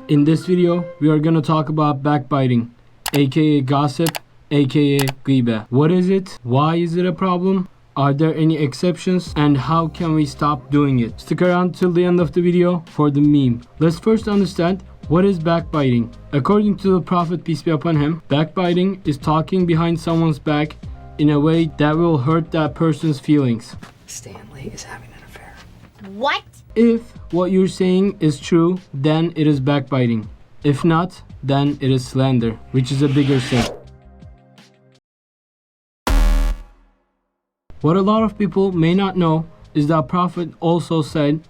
In this video, we are going to talk about backbiting, aka gossip, aka gheebah. What is it? Why is it a problem? Are there any exceptions? And how can we stop doing it? Stick around till the end of the video for the meme. Let's first understand what is backbiting. According to the Prophet, peace be upon him, backbiting is talking behind someone's back in a way that will hurt that person's feelings. Stanley is having an affair. What? If what you're saying is true, then it is backbiting. If not, then it is slander, which is a bigger sin. What a lot of people may not know is that Prophet also said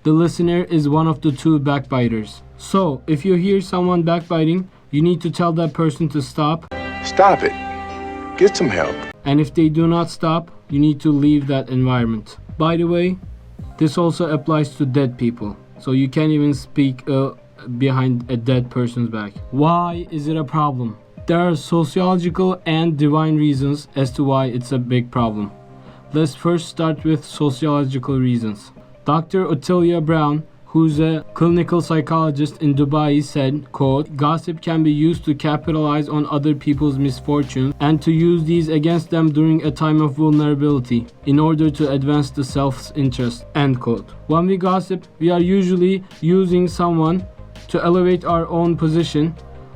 the listener is one of the two backbiters. So, if you hear someone backbiting, you need to tell that person to stop. Stop it. Get some help. And if they do not stop, you need to leave that environment. By the way, this also applies to dead people. So you can't even speak behind a dead person's back. Why is it a problem? There are sociological and divine reasons as to why it's a big problem. Let's first start with sociological reasons. Dr. Ottilia Brown, who's a clinical psychologist in Dubai, said, quote, "Gossip can be used to capitalize on other people's misfortunes and to use these against them during a time of vulnerability in order to advance the self's interest," end quote. When we gossip, we are usually using someone to elevate our own position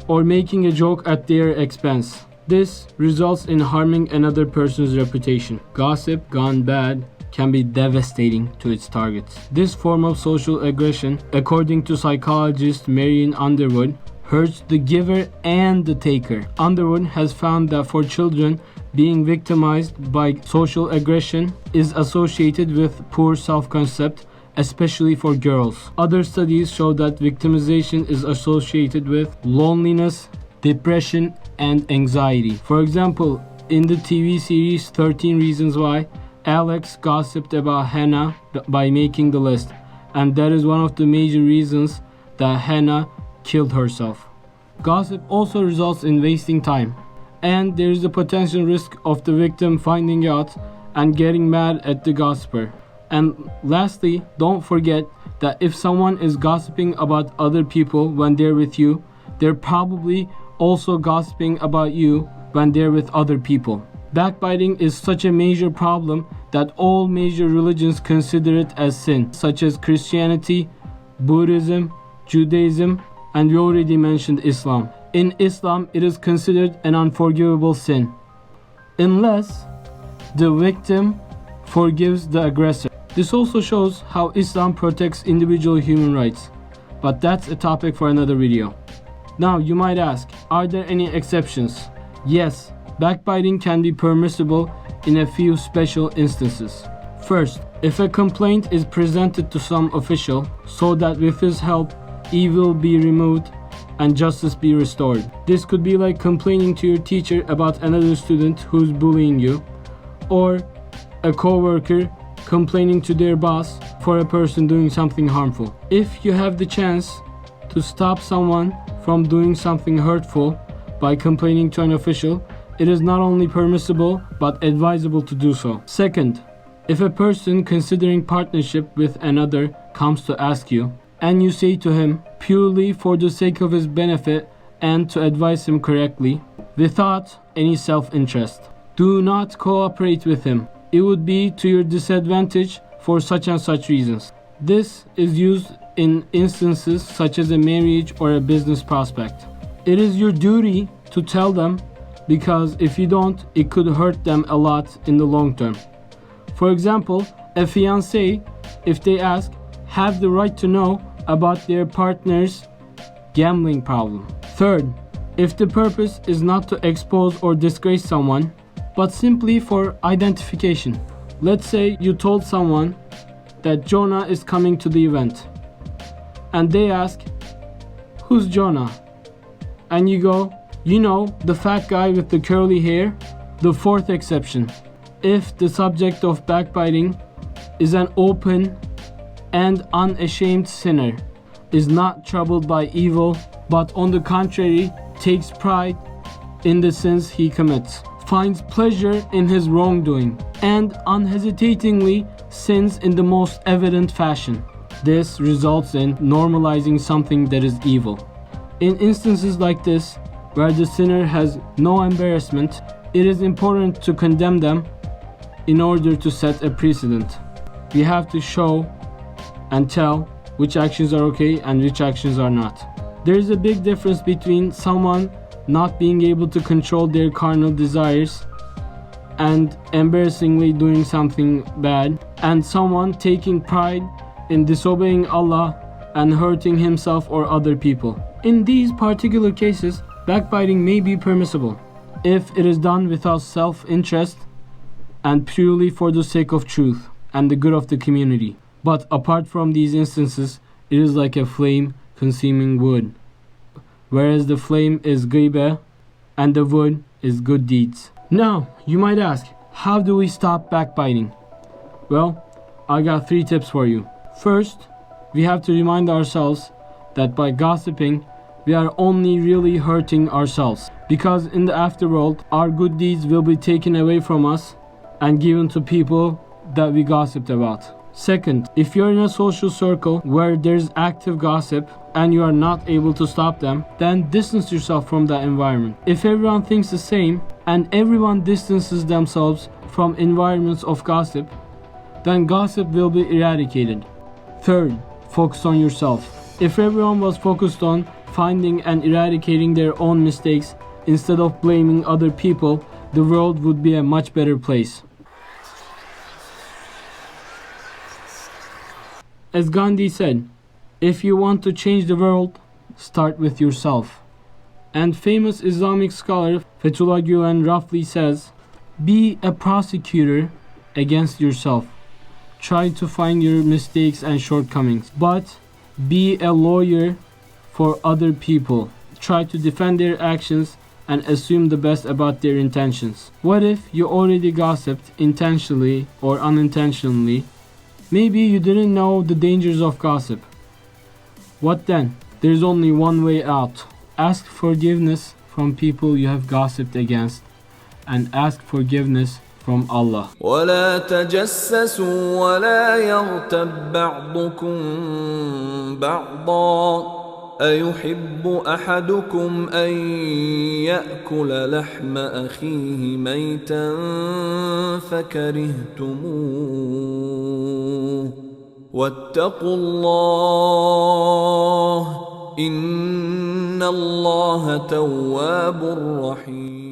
or making a joke at their expense. This results in harming another person's reputation. Gossip gone bad can be devastating to its targets. This form of social aggression, according to psychologist Marian Underwood, hurts the giver and the taker. Underwood has found that for children, being victimized by social aggression is associated with poor self-concept, especially for girls. Other studies show that victimization is associated with loneliness, depression, and anxiety. For example, in the TV series 13 Reasons Why, Alex gossiped about Hannah by making the list, and that is one of the major reasons that Hannah killed herself. Gossip also results in wasting time, and there is a potential risk of the victim finding out and getting mad at the gossiper. And lastly, don't forget that if someone is gossiping about other people when they're with you, they're probably also gossiping about you when they're with other people. Backbiting is such a major problem that all major religions consider it as sin, such as Christianity, Buddhism, Judaism, and we already mentioned Islam. In Islam, it is considered an unforgivable sin, unless the victim forgives the aggressor. This also shows how Islam protects individual human rights, but that's a topic for another video. Now, you might ask, are there any exceptions? Yes. Backbiting can be permissible in a few special instances. First, if a complaint is presented to some official so that with his help, evil be removed and justice be restored. This could be like complaining to your teacher about another student who's bullying you, or a co-worker complaining to their boss for a person doing something harmful. If you have the chance to stop someone from doing something hurtful by complaining to an official, it is not only permissible but advisable to do so. Second, if a person considering partnership with another comes to ask you, and you say to him purely for the sake of his benefit and to advise him correctly, without any self-interest, do not cooperate with him. It would be to your disadvantage for such and such reasons. This is used in instances such as a marriage or a business prospect. It is your duty to tell them, because if you don't, it could hurt them a lot in the long term. For example, a fiancé, if they ask, have the right to know about their partner's gambling problem. Third, if the purpose is not to expose or disgrace someone, but simply for identification. Let's say you told someone that Jonah is coming to the event, and they ask, who's Jonah? And you go, you know, the fat guy with the curly hair. The fourth exception, if the subject of backbiting is an open and unashamed sinner, is not troubled by evil, but on the contrary, takes pride in the sins he commits, finds pleasure in his wrongdoing, and unhesitatingly sins in the most evident fashion. This results in normalizing something that is evil. In instances like this, where the sinner has no embarrassment, it is important to condemn them in order to set a precedent. We have to show and tell which actions are okay and which actions are not. There is a big difference between someone not being able to control their carnal desires and embarrassingly doing something bad, and someone taking pride in disobeying Allah and hurting himself or other people. In these particular cases, backbiting may be permissible if it is done without self-interest and purely for the sake of truth and the good of the community. But apart from these instances, it is like a flame consuming wood, whereas the flame is gheebah and the wood is good deeds. Now, you might ask, how do we stop backbiting? Well, I got 3 tips for you. First, we have to remind ourselves that by gossiping, we are only really hurting ourselves, because in the afterworld, our good deeds will be taken away from us and given to people that we gossiped about. Second, if you're in a social circle where there's active gossip and you are not able to stop them, then distance yourself from that environment. If everyone thinks the same and everyone distances themselves from environments of gossip, then gossip will be eradicated. Third, focus on yourself. If everyone was focused on finding and eradicating their own mistakes instead of blaming other people, the world would be a much better place. As Gandhi said, if you want to change the world, start with yourself. And famous Islamic scholar Fethullah Gülen roughly says, be a prosecutor against yourself. Try to find your mistakes and shortcomings, but be a lawyer for other people. Try to defend their actions and assume the best about their intentions. What if you already gossiped intentionally or unintentionally? Maybe you didn't know the dangers of gossip. What then? There's only one way out. Ask forgiveness from people you have gossiped against, and ask forgiveness from Allah. ولا تجسسوا ولا يغتب بعضكم بعضا أيحب أحدكم أن يأكل لحم أخيه ميتا فكرهتموه واتقوا الله إن الله تواب رحيم.